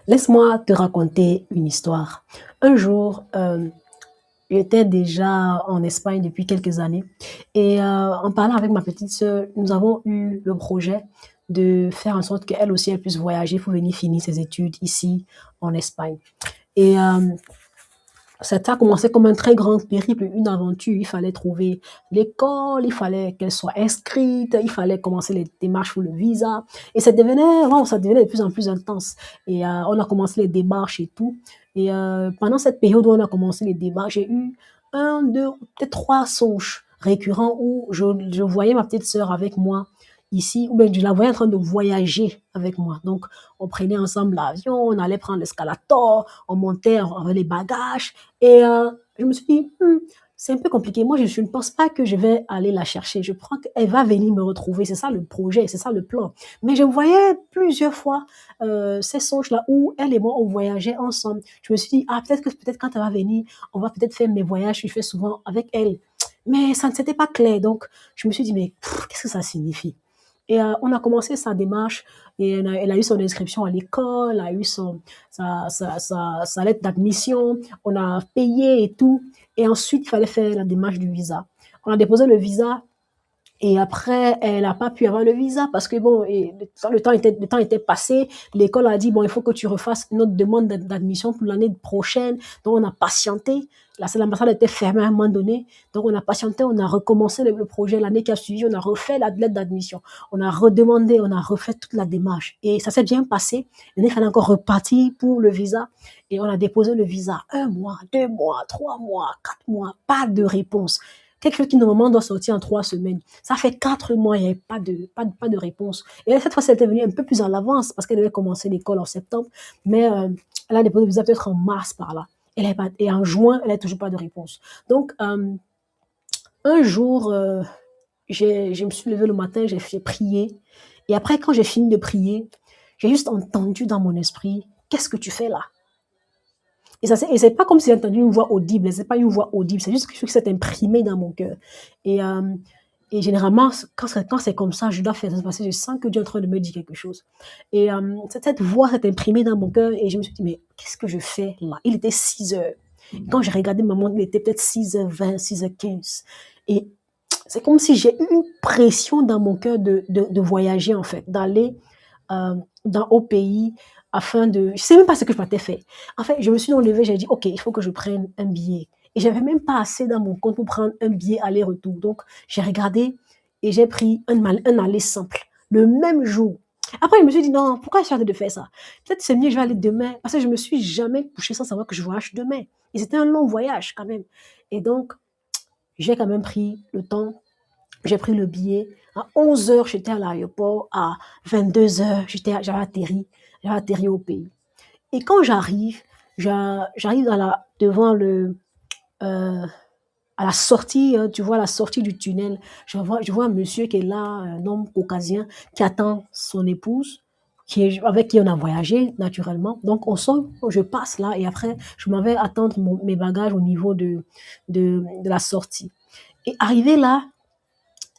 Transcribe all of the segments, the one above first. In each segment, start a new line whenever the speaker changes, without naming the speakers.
Laisse-moi te raconter une histoire. Un jour, j'étais déjà en Espagne depuis quelques années et en parlant avec ma petite sœur, nous avons eu le projet de faire en sorte qu'elle aussi elle puisse voyager pour venir finir ses études ici en Espagne. Et ça a commencé comme un très grand périple, une aventure. Il fallait trouver l'école, il fallait qu'elle soit inscrite, il fallait commencer les démarches pour le visa. Et ça devenait de plus en plus intense. Et on a commencé les démarches et tout. Et pendant cette période où on a commencé les démarches, j'ai eu un, deux, peut-être trois songes récurrents où je voyais ma petite sœur avec moi ici, ou bien je la voyais en train de voyager avec moi. Donc, on prenait ensemble l'avion, on allait prendre l'escalator, on montait, on avait les bagages. Et je me suis dit, c'est un peu compliqué. Moi, je ne pense pas que je vais aller la chercher. Je crois qu'elle va venir me retrouver. C'est ça le projet, c'est ça le plan. Mais je voyais plusieurs fois ces songes-là où elle et moi, on voyageait ensemble. Je me suis dit, ah, peut-être quand elle va venir, on va peut-être faire mes voyages que je fais souvent avec elle. Mais ça ne s'était pas clair. Donc, je me suis dit, mais qu'est-ce que ça signifie? Et on a commencé sa démarche et elle a eu son inscription à l'école, elle a eu sa lettre d'admission, on a payé et tout. Et ensuite, il fallait faire la démarche du visa. On a déposé le visa et après, elle n'a pas pu avoir le visa parce que bon, le temps était passé. L'école a dit, bon, il faut que tu refasses notre demande d'admission pour l'année prochaine. Donc, on a patienté. L'ambassade était fermée à un moment donné. Donc, on a patienté, on a recommencé le projet l'année qui a suivi. On a refait la lettre d'admission. On a redemandé, on a refait toute la démarche. Et ça s'est bien passé. Il fallait encore repartir pour le visa. Et on a déposé le visa. 1 mois, 2 mois, 3 mois, 4 mois. Pas de réponse. Quelque chose qui normalement doit sortir en 3 semaines. Ça fait 4 mois, il n'y avait pas de réponse. Et cette fois, elle était venue un peu plus en avance parce qu'elle devait commencer l'école en septembre. Mais elle a déposé le visa peut-être en mars par là. Et en juin, elle n'a toujours pas de réponse. Donc, un jour, je me suis levée le matin, j'ai prié. Et après, quand j'ai fini de prier, j'ai juste entendu dans mon esprit, qu'est-ce que tu fais là? Et c'est pas comme si j'ai entendu une voix audible, c'est pas une voix audible, c'est juste quelque chose qui s'est imprimé dans mon cœur. Et, euh, et généralement, quand c'est comme ça, je dois faire ça parce que je sens que Dieu est en train de me dire quelque chose. Et cette voix s'est imprimée dans mon cœur et je me suis dit, mais qu'est-ce que je fais là? Il était 6 heures. Quand j'ai regardé ma montre, il était peut-être 6h20, 6h15. Et c'est comme si j'ai eu une pression dans mon cœur de voyager, en fait, d'aller au pays afin de... Je sais même pas ce que je m'étais fait. En fait, je me suis enlevée, j'ai dit, OK, il faut que je prenne un billet. Et j'avais même pas assez dans mon compte pour prendre un billet aller-retour. Donc, j'ai regardé et j'ai pris un aller simple, le même jour. Après, je me suis dit, non, pourquoi j'ai hâte de faire ça? Peut-être c'est mieux, je vais aller demain. Parce que je me suis jamais couchée sans savoir que je voyage demain. Et c'était un long voyage quand même. Et donc, j'ai quand même pris le temps, j'ai pris le billet. À 11 heures, j'étais à l'aéroport. À 22 heures, j'avais atterri au pays. Et quand j'arrive devant euh, à la sortie, tu vois, la sortie du tunnel. Je vois un monsieur qui est là, un homme caucasien, qui attend son épouse, avec qui on a voyagé, naturellement. Donc, je passe là et après, je m'en vais attendre mes bagages au niveau de la sortie. Et arrivé là,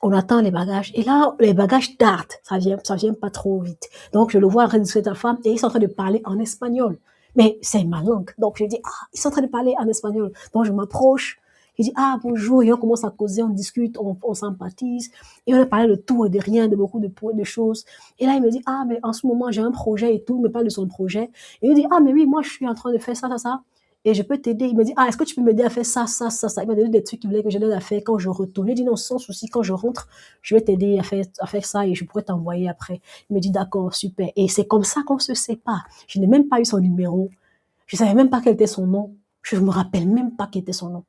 on attend les bagages. Et là, les bagages tardent. Ça vient pas trop vite. Donc, je le vois en train de discuter avec ta femme et ils sont en train de parler en espagnol. Mais c'est ma langue. Donc, je dis, ah, ils sont en train de parler en espagnol. Donc, je m'approche. Je dis, ah, bonjour. Et on commence à causer, on discute, on sympathise. Et on a parlé de tout et de rien, de beaucoup de choses. Et là, il me dit, ah, mais en ce moment, j'ai un projet et tout. Il me parle de son projet. Et il dit, ah, mais oui, moi, je suis en train de faire ça, ça, ça et je peux t'aider. Il me dit, ah, est-ce que tu peux m'aider à faire ça, ça, ça, ça. Il m'a donné des trucs qu'il voulait que je l'aide à faire quand je retourne. Il dit, non, sans souci, quand je rentre, je vais t'aider à faire ça et je pourrais t'envoyer après. Il me dit, d'accord, super. Et c'est comme ça qu'on se sépare. Je n'ai même pas eu son numéro. Je savais même pas quel était son nom. Je me rappelle même pas quel était son nom.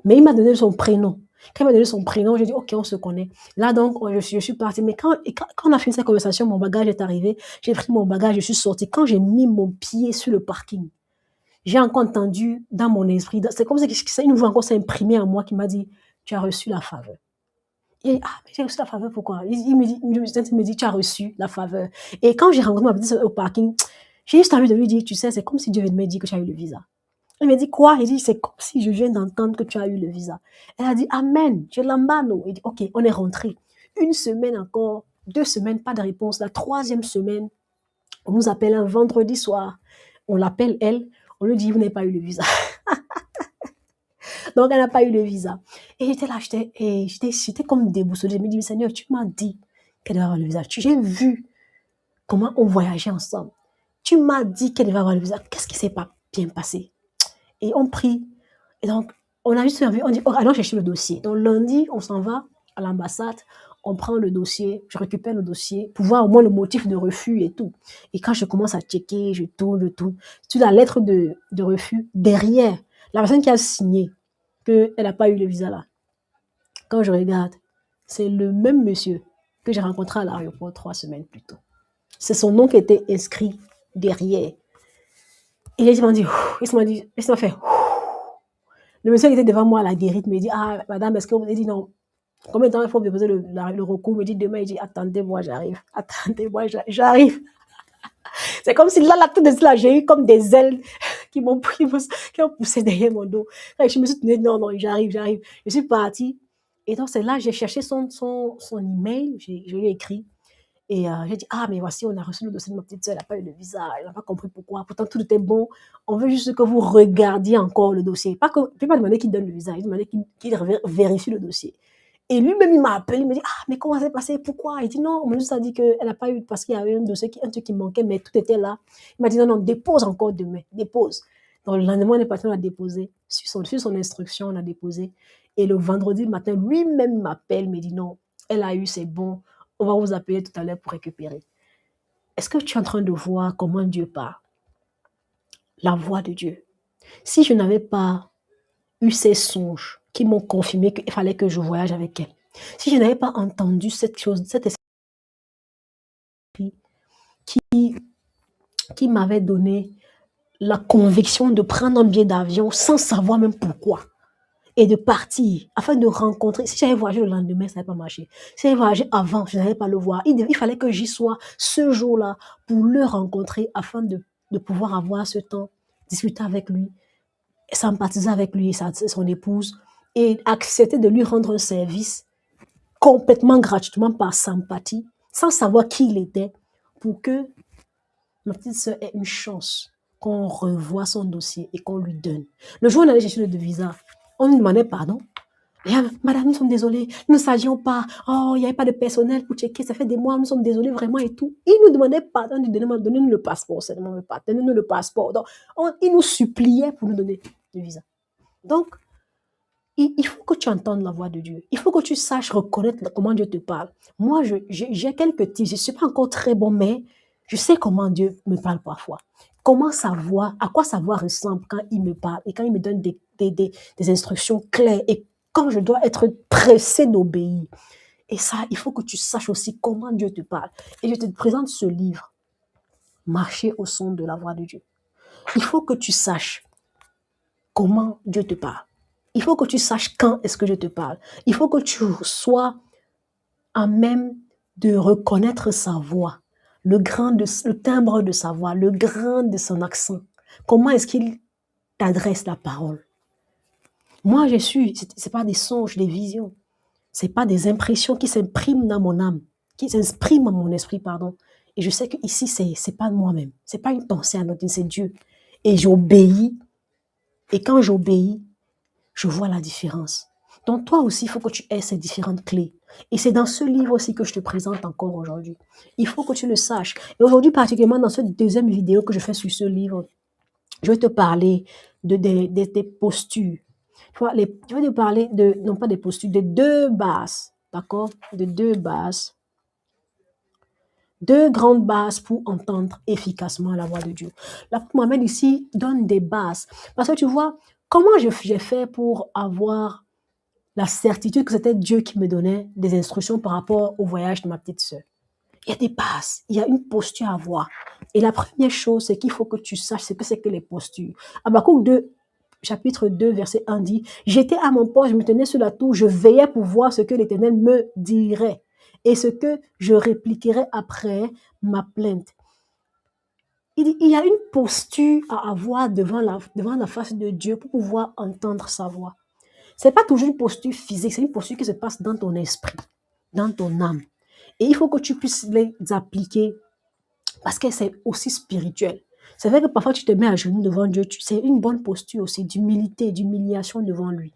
Mais il m'a donné son prénom. Quand il m'a donné son prénom, j'ai dit, OK, on se connaît. Là, donc, je suis partie. Mais quand on a fini cette conversation, mon bagage est arrivé. J'ai pris mon bagage, je suis sortie. Quand j'ai mis mon pied sur le parking, j'ai encore entendu dans mon esprit, c'est comme si ça une voix encore s'est imprimée en moi qui m'a dit, tu as reçu la faveur. Et ah, mais j'ai reçu la faveur, pourquoi? Il me dit, tu as reçu la faveur. Et quand j'ai rencontré ma petite soeur au parking, j'ai juste envie de lui dire, tu sais, c'est comme si Dieu venait de me dire que tu as eu le visa. Elle me dit, quoi? Il dit, c'est comme si je viens d'entendre que tu as eu le visa. Elle a dit, Amen, je l'embano. Il dit, OK, on est rentré. Une semaine encore, 2 semaines, pas de réponse. La troisième semaine, On nous appelle un vendredi soir. On l'appelle elle. On lui dit, vous n'avez pas eu le visa. Donc, elle n'a pas eu le visa. Et j'étais là, j'étais comme déboussolée. Je me dis, Seigneur, tu m'as dit qu'elle devait avoir le visa. J'ai vu comment on voyageait ensemble. Tu m'as dit qu'elle devait avoir le visa. Qu'est-ce qui s'est pas bien passé? Et on prie. Et donc, on a juste envie, on dit, oh, allons chercher le dossier. Donc, lundi, on s'en va à l'ambassade, on prend le dossier, je récupère le dossier pour voir au moins le motif de refus et tout. Et quand je commence à checker, je tourne. Sur la lettre de refus, derrière, la personne qui a signé qu'elle n'a pas eu le visa là, quand je regarde, c'est le même monsieur que j'ai rencontré à l'aéroport 3 semaines plus tôt. C'est son nom qui était inscrit derrière. Et il m'a dit, il m'a fait, le monsieur qui était devant moi à la guérite me dit, ah, madame, est-ce que vous avez dit non? Combien de temps il faut déposer le recours? Il me dit demain, il dit, attendez-moi, j'arrive. Attendez-moi, j'arrive. C'est comme si là, tout de suite, là, j'ai eu comme des ailes qui m'ont poussé derrière mon dos. Et je me suis dit, non, j'arrive. Je suis partie. Et donc, c'est là, j'ai cherché son email, je lui ai écrit. Et j'ai dit, ah, mais voici, on a reçu le dossier de ma petite soeur, elle n'a pas eu le visa, elle n'a pas compris pourquoi. Pourtant, tout était bon. On veut juste que vous regardiez encore le dossier. Pas que, je ne peux pas demander qu'il donne le visa, il demandait qu'il vérifie le dossier. Et lui-même, il m'a appelé, il me dit, ah, mais comment ça s'est passé? Pourquoi? Il dit, non, on m'a juste dit qu'elle n'a pas eu, parce qu'il y avait un dossier, un truc qui manquait, mais tout était là. Il m'a dit, non, dépose encore demain, dépose. Donc, le lendemain, on est parti, on a déposé. Sur son instruction, on a déposé. Et le vendredi matin, lui-même m'appelle, me dit, non, elle a eu, c'est bon. On va vous appeler tout à l'heure pour récupérer. Est-ce que tu es en train de voir comment Dieu parle? La voix de Dieu. Si je n'avais pas eu ces songes qui m'ont confirmé qu'il fallait que je voyage avec elle, si je n'avais pas entendu cette chose, cet esprit qui m'avait donné la conviction de prendre un billet d'avion sans savoir même pourquoi et de partir afin de rencontrer. Si j'avais voyagé le lendemain, ça n'avait pas marché. Si j'avais voyagé avant, je n'allais pas le voir. Il fallait que j'y sois ce jour-là pour le rencontrer afin de pouvoir avoir ce temps, discuter avec lui, sympathiser avec lui et son épouse et accepter de lui rendre un service complètement gratuitement par sympathie, sans savoir qui il était, pour que ma petite sœur ait une chance qu'on revoie son dossier et qu'on lui donne. Le jour où on allait chercher le visa, on nous demandait pardon. Madame, nous sommes désolés, nous ne savions pas. Oh, il n'y avait pas de personnel pour checker, ça fait des mois, nous sommes désolés vraiment et tout. Il nous demandait pardon, donnez-nous le passeport, seulement donnez-nous le passeport. Donc, il nous suppliait pour nous donner le visa. Donc, il faut que tu entendes la voix de Dieu. Il faut que tu saches reconnaître comment Dieu te parle. Moi, j'ai quelques tips. Je ne suis pas encore très bon, mais je sais comment Dieu me parle parfois. Comment sa voix, à quoi sa voix ressemble quand il me parle et quand il me donne des instructions claires et quand je dois être pressée d'obéir. Et ça, il faut que tu saches aussi comment Dieu te parle. Et je te présente ce livre, Marcher au son de la voix de Dieu. Il faut que tu saches comment Dieu te parle. Il faut que tu saches quand est-ce que je te parle. Il faut que tu sois à même de reconnaître sa voix, le timbre de sa voix, le grain de son accent. Comment est-ce qu'il t'adresse la parole? Moi, c'est pas des songes, des visions. C'est pas des impressions qui s'impriment dans mon âme, qui s'expriment dans mon esprit, pardon. Et je sais que ici, c'est pas moi-même. C'est pas une pensée anodine, c'est Dieu. Et j'obéis. Et quand j'obéis, je vois la différence. Donc toi aussi, il faut que tu aies ces différentes clés. Et c'est dans ce livre aussi que je te présente encore aujourd'hui. Il faut que tu le saches. Et aujourd'hui, particulièrement dans cette deuxième vidéo que je fais sur ce livre, je vais te parler des postures. Je vais te parler non pas des postures, de deux bases. D'accord? De deux bases. Deux grandes bases pour entendre efficacement la voix de Dieu. L'apôtre Mohamed ici donne des bases. Parce que tu vois, comment j'ai fait pour avoir la certitude que c'était Dieu qui me donnait des instructions par rapport au voyage de ma petite sœur. Il y a des bases, il y a une posture à avoir. Et la première chose, c'est qu'il faut que tu saches ce que c'est que les postures. Habakkuk 2, chapitre 2, verset 1 dit, « J'étais à mon poste, je me tenais sur la tour, je veillais pour voir ce que l'Éternel me dirait et ce que je répliquerais après ma plainte. » Il y a une posture à avoir devant la face de Dieu pour pouvoir entendre sa voix. Ce n'est pas toujours une posture physique, c'est une posture qui se passe dans ton esprit, dans ton âme. Et il faut que tu puisses les appliquer parce que c'est aussi spirituel. C'est vrai que parfois tu te mets à genoux devant Dieu, c'est une bonne posture aussi d'humilité, d'humiliation devant lui,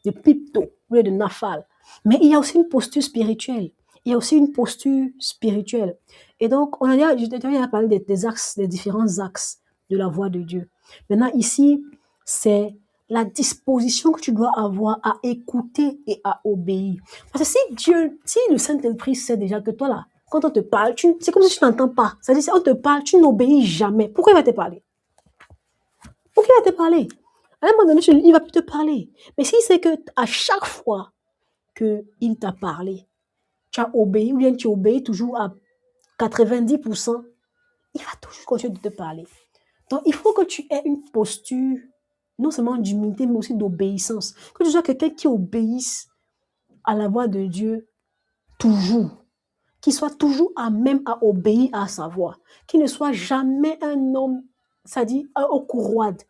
de pipto, ou de nafal. Mais il y a aussi une posture spirituelle. Il y a aussi une posture spirituelle. Et donc, je t'ai déjà parlé des axes, des différents axes de la voix de Dieu. Maintenant, ici, c'est la disposition que tu dois avoir à écouter et à obéir. Parce que si le Saint-Esprit sait déjà que toi là, quand on te parle, c'est comme si tu n'entends pas. C'est-à-dire, si on te parle, tu n'obéis jamais. Pourquoi il va te parler? Pourquoi il va te parler? À un moment donné, il va plus te parler. Mais s'il sait que à chaque fois qu'il t'a parlé, tu as obéi, ou bien tu obéis toujours à 90%, il va toujours continuer de te parler. Donc, il faut que tu aies une posture, non seulement d'humilité, mais aussi d'obéissance. Que tu sois quelqu'un qui obéisse à la voix de Dieu toujours. Qui soit toujours à même à obéir à sa voix. Qui ne soit jamais un homme, c'est-à-dire un courroide,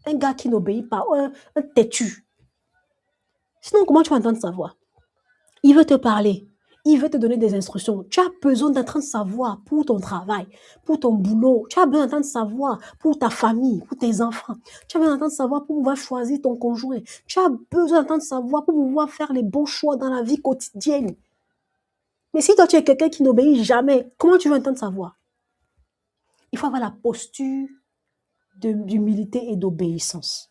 un gars qui n'obéit pas, un têtu. Sinon, comment tu vas entendre sa voix? Il veut te parler. Il veut te donner des instructions. Tu as besoin d'entendre sa voix pour ton travail, pour ton boulot. Tu as besoin d'entendre sa voix pour ta famille, pour tes enfants. Tu as besoin d'entendre sa voix pour pouvoir choisir ton conjoint. Tu as besoin d'entendre sa voix pour pouvoir faire les bons choix dans la vie quotidienne. Mais si toi, tu es quelqu'un qui n'obéit jamais, comment tu vas entendre sa voix? Il faut avoir la posture d'humilité et d'obéissance.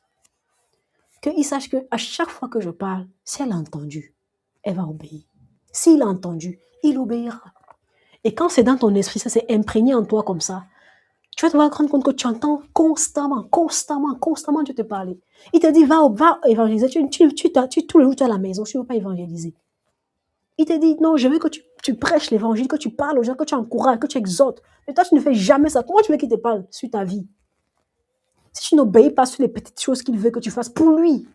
Qu'il sache qu'à chaque fois que je parle, si elle a entendu, elle va obéir. S'il a entendu, il obéira. Et quand c'est dans ton esprit, ça s'est imprégné en toi comme ça, tu vas te rendre compte que tu entends constamment Dieu te parler. Il te dit, va évangéliser. Tous les jours, tu es à la maison, tu ne veux pas évangéliser. Il te dit, non, je veux que tu prêches l'évangile, que tu parles aux gens, que tu encourages, que tu exhortes. Mais toi, tu ne fais jamais ça. Comment tu veux qu'il te parle sur ta vie? Si tu n'obéis pas sur les petites choses qu'il veut que tu fasses pour lui,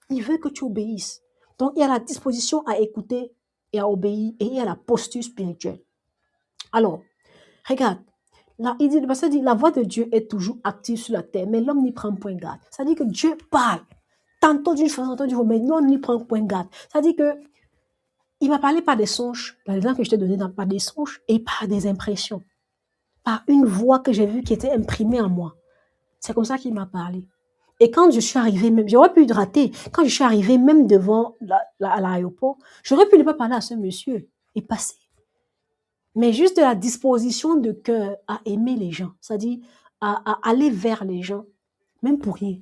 il veut que tu obéisses. Donc, il y a la disposition à écouter et à obéir, et il y a la posture spirituelle. Alors, regarde, là, le pasteur dit, la voix de Dieu est toujours active sur la terre, mais l'homme n'y prend point garde. Ça veut dire que Dieu parle, tantôt d'une façon, tantôt d'une autre, mais l'homme n'y prend point garde. Ça veut dire que il m'a parlé par des songes, par l'exemple que je t'ai donné, par des songes et par des impressions, par une voix que j'ai vue qui était imprimée en moi. C'est comme ça qu'il m'a parlé. Et quand je suis arrivée, même, j'aurais pu rater, quand je suis arrivée même devant à l'aéroport, j'aurais pu ne pas parler à ce monsieur et passer. Mais juste de la disposition de cœur à aimer les gens, c'est-à-dire à aller vers les gens, même pour rien.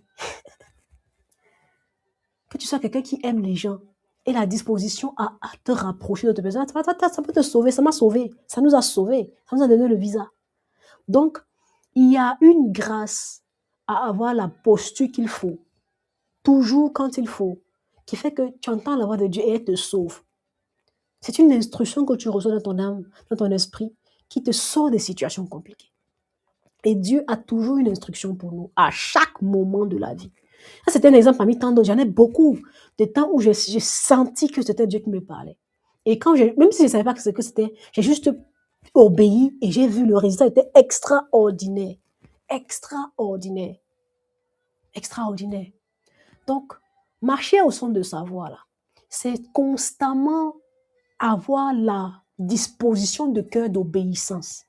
Que tu sois quelqu'un qui aime les gens et la disposition à te rapprocher de tes personnes, ça peut te sauver, ça m'a sauvé, ça nous a sauvés, ça nous a donné le visa. Donc, il y a une grâce à avoir la posture qu'il faut, toujours quand il faut, qui fait que tu entends la voix de Dieu et elle te sauve. C'est une instruction que tu reçois dans ton âme, dans ton esprit, qui te sort des situations compliquées. Et Dieu a toujours une instruction pour nous, à chaque moment de la vie. Ça, c'était un exemple parmi tant d'autres. J'en ai beaucoup de temps où j'ai senti que c'était Dieu qui me parlait. Et même si je ne savais pas ce que c'était, j'ai juste obéi et j'ai vu le résultat était extraordinaire. Extraordinaire. Extraordinaire. Donc, marcher au son de sa voix, là, c'est constamment avoir la disposition de cœur d'obéissance.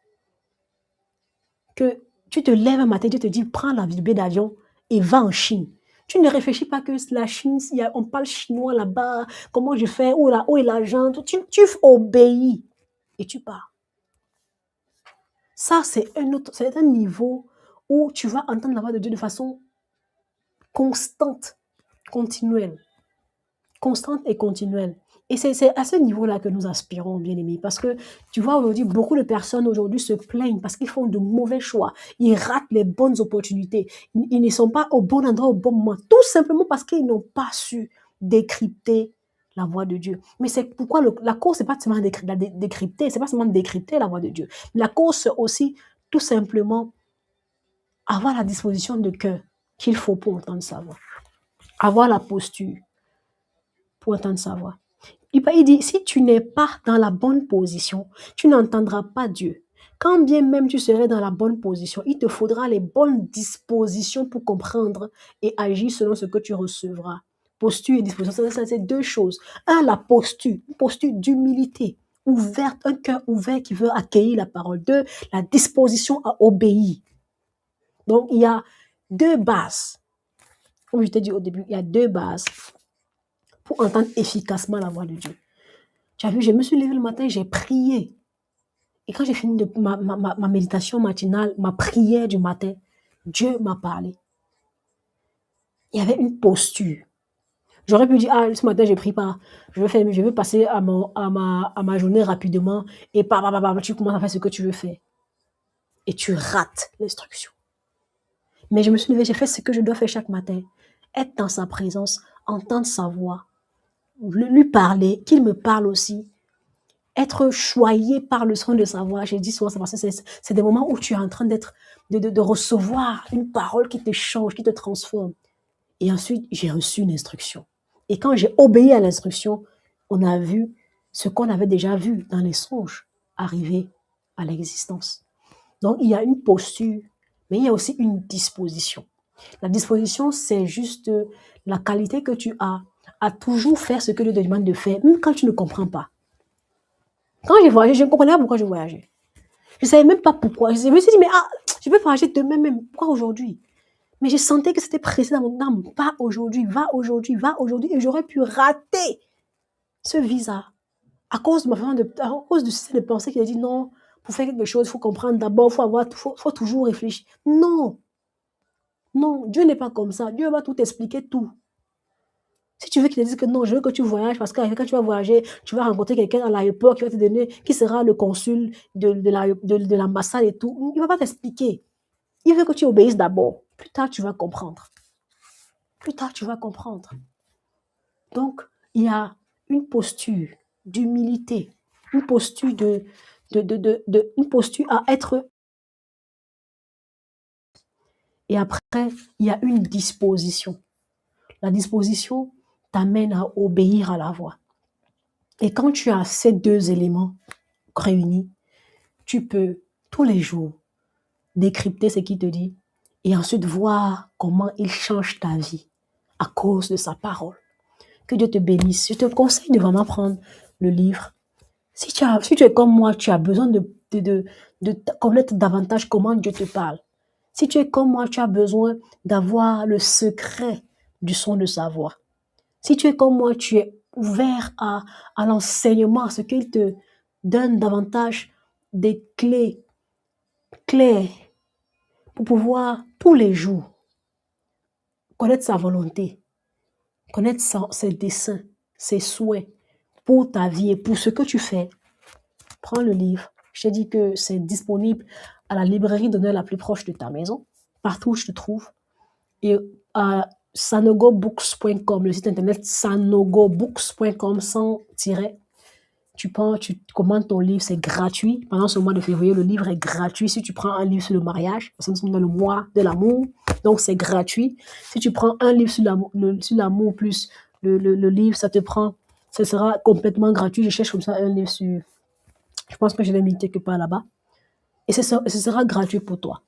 Que tu te lèves un matin, Dieu te dit, prends la billet d'avion et va en Chine. Tu ne réfléchis pas que la Chine, on parle chinois là-bas, comment je fais, où est l'argent, tu obéis et tu pars. Ça, c'est un niveau où tu vas entendre la voix de Dieu de façon constante, continuelle. Constante et continuelle. Et c'est à ce niveau-là que nous aspirons, bien-aimés. Parce que, tu vois, aujourd'hui, beaucoup de personnes aujourd'hui se plaignent parce qu'ils font de mauvais choix. Ils ratent les bonnes opportunités. Ils ne sont pas au bon endroit au bon moment. Tout simplement parce qu'ils n'ont pas su décrypter la voix de Dieu. Mais c'est pourquoi la cause, c'est pas seulement décrypter, c'est pas seulement décrypter la voix de Dieu. La cause, c'est aussi tout simplement avoir la disposition de cœur qu'il faut pour entendre sa voix. Avoir la posture pour entendre sa voix. Il dit, si tu n'es pas dans la bonne position, tu n'entendras pas Dieu. Quand bien même tu serais dans la bonne position, il te faudra les bonnes dispositions pour comprendre et agir selon ce que tu recevras. Posture et disposition, ça c'est deux choses. Un, la posture, une posture d'humilité, ouverte, un cœur ouvert qui veut accueillir la parole. 2, la disposition à obéir. Donc, il y a 2 bases. Comme je t'ai dit au début, il y a 2 bases pour entendre efficacement la voix de Dieu. Tu as vu, je me suis levée le matin, j'ai prié. Et quand j'ai fini ma méditation matinale, ma prière du matin, Dieu m'a parlé. Il y avait une posture. J'aurais pu dire, ce matin, je ne prie pas. Je veux passer à ma journée rapidement et tu commences à faire ce que tu veux faire. Et tu rates l'instruction. Mais je me suis levée, j'ai fait ce que je dois faire chaque matin. Être dans sa présence, entendre sa voix, lui parler, qu'il me parle aussi. Être choyé par le son de sa voix. J'ai dit souvent ça parce que c'est des moments où tu es en train de recevoir une parole qui te change, qui te transforme. Et ensuite, j'ai reçu une instruction. Et quand j'ai obéi à l'instruction, on a vu ce qu'on avait déjà vu dans les songes arriver à l'existence. Donc, il y a une posture, mais il y a aussi une disposition. La disposition, c'est juste la qualité que tu as à toujours faire ce que Dieu te demande de faire, même quand tu ne comprends pas. Quand j'ai voyagé, je ne comprenais pas pourquoi je voyageais. Je ne savais même pas pourquoi. Je me suis dit, mais je peux voyager demain même. Pourquoi aujourd'hui? Mais je sentais que c'était pressé dans mon âme. Pas aujourd'hui, va aujourd'hui, va aujourd'hui. Et j'aurais pu rater ce visa à cause de à cause du système de pensée qui a dit non, pour faire quelque chose, il faut comprendre d'abord, faut toujours réfléchir. Non, non, Dieu n'est pas comme ça. Dieu va tout expliquer tout. Si tu veux qu'il te dise que non, je veux que tu voyages, parce que quand tu vas voyager, tu vas rencontrer quelqu'un à l'aéroport qui va te donner, qui sera le consul de l'ambassade et tout. Il ne va pas t'expliquer. Il veut que tu obéisses d'abord. Plus tard, tu vas comprendre. Plus tard, tu vas comprendre. Donc, il y a une posture d'humilité, une posture une posture à être. Et après, il y a une disposition. La disposition t'amène à obéir à la voix. Et quand tu as ces 2 éléments réunis, tu peux tous les jours décrypter ce qu'il te dit et ensuite voir comment il change ta vie à cause de sa parole. Que Dieu te bénisse. Je te conseille de vraiment prendre le livre. Si tu es comme moi, tu as besoin de connaître davantage comment Dieu te parle. Si tu es comme moi, tu as besoin d'avoir le secret du son de sa voix. Si tu es comme moi, tu es ouvert à l'enseignement, à ce qu'il te donne davantage des clés claires pour pouvoir tous les jours connaître sa volonté, connaître ses desseins, ses souhaits pour ta vie et pour ce que tu fais. Prends le livre. Je t'ai dit que c'est disponible à la librairie d'honneur la plus proche de ta maison, partout où je te trouve. Et à sanogobooks.com, le site internet sanogobooks.com sans tiret. Tu commandes ton livre, c'est gratuit. Pendant ce mois de février, le livre est gratuit. Si tu prends un livre sur le mariage, parce que nous sommes dans le mois de l'amour, donc c'est gratuit. Si tu prends un livre sur l'amour plus le livre, ça sera complètement gratuit. Je cherche comme ça un livre sur, je pense que je l'ai mis quelque part là-bas. Et ce sera gratuit pour toi.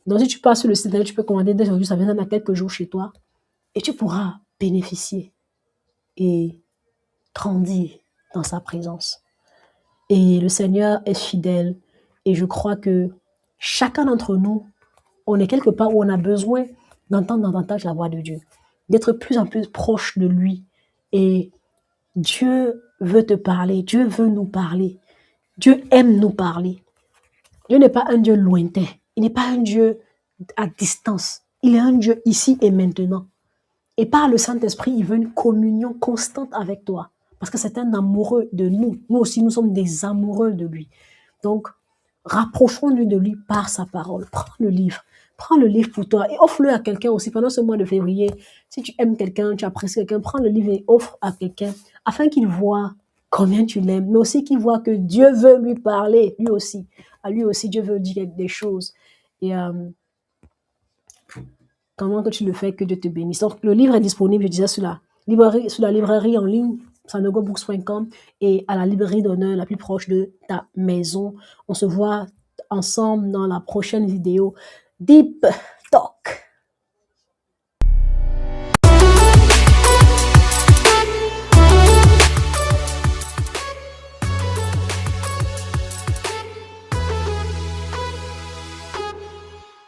Donc si tu passes sur le site internet, tu peux commander dès aujourd'hui, ça viendra dans quelques jours chez toi. Et tu pourras bénéficier et grandir dans sa présence. Et le Seigneur est fidèle. Et je crois que chacun d'entre nous, on est quelque part où on a besoin d'entendre davantage la voix de Dieu, d'être de plus en plus proche de lui. Et Dieu veut te parler, Dieu veut nous parler. Dieu aime nous parler. Dieu n'est pas un Dieu lointain, il n'est pas un Dieu à distance. Il est un Dieu ici et maintenant. Et par le Saint-Esprit, il veut une communion constante avec toi. Parce que c'est un amoureux de nous. Nous aussi, nous sommes des amoureux de lui. Donc, rapprochons-nous de lui par sa parole. Prends le livre. Prends le livre pour toi et offre-le à quelqu'un aussi pendant ce mois de février. Si tu aimes quelqu'un, tu apprécies quelqu'un, prends le livre et offre à quelqu'un afin qu'il voit combien tu l'aimes, mais aussi qu'il voit que Dieu veut lui parler, lui aussi. À lui aussi, Dieu veut dire des choses. Et comment que tu le fais, que Dieu te bénisse. Donc, le livre est disponible, je disais, sur la librairie en ligne, sanogobooks.com, et à la librairie d'honneur la plus proche de ta maison. On se voit ensemble dans la prochaine vidéo. Deep Talk.